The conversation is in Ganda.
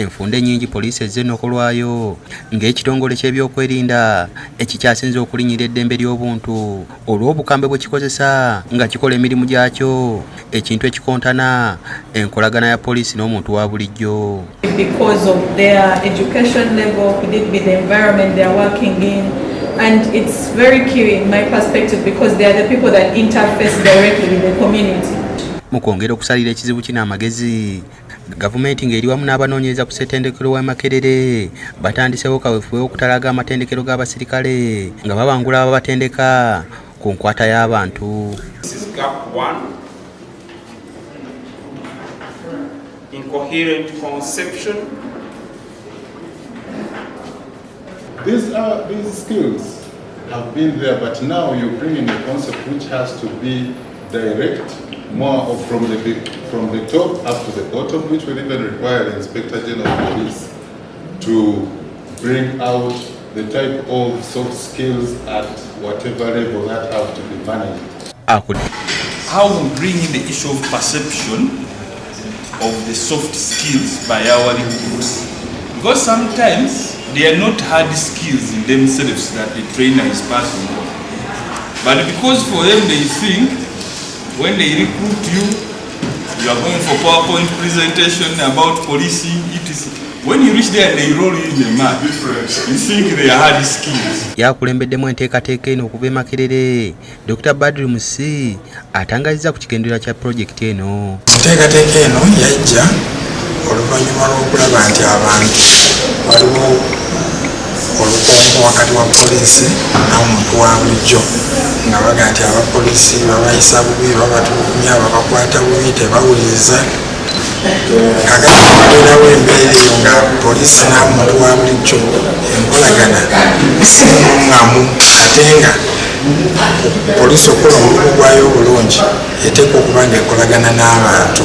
enfunda nnyingi poliisi ezze n'okolwayo ng'ekitongole ky'ebyokwerinda ekikyasinze okulinnyira eddembe ly'obuntu olw'obukambwe bwe kikozesa nga kikola emirimu gyakyo ekintu ekikontana enkolagana ya poliisi n'omuntu wa bulijjo. Because of their education level, could it be the environment they are working in? And it's very key in my perspective because they are the people that interface directly with the community. Mu kwongera okusalira ekizibu kino amagezi, gavumenti ng'eri wamu n'abanoonyereza ku ssettendekero w'e Makerere batandisewo kaweefube w'okutalaga amatendekero g'abasirikale nga babangula ababatendeka ku nkwata y'abantu. Incoherent conception. These skills have been there, but now you bring in a concept which has to be direct, more of from the top up to the bottom, which will even require the Inspector General of Police to bring out the type of soft skills at whatever level that have to be managed. How we bring in the issue of perception of the soft skills by our recruits, because sometimes they are not hard skills in themselves that the trainer is passing on, but because for them they think when they recruit you, you are going for PowerPoint presentation about policing, when you reach there and they roll you in the mud, you think they are hard skills. Yakulembeddemu enteekateeka eno okuva e Makerere, Dr. Badru Musi atangazizza ku kigendererwa kya pulojekiti eno. Enteekateeka eno yajja oluvannyuma lw'okulaba nti abantu waliwo olukonko wakati wa poliisi n'omuntu wa bulijjo nga baga nti abapoliisi babayisa bubi, babatulugunya, babakwata bubi, tebawuliriza. Kakaterawo embeera eyo nga poliisi n'omuntu wa bulijjo enkolagana si ŋŋamu, ate nga poliisi okukola omulimu gwayo obulungi eteekwa okuba ng'enkolagana n'abantu.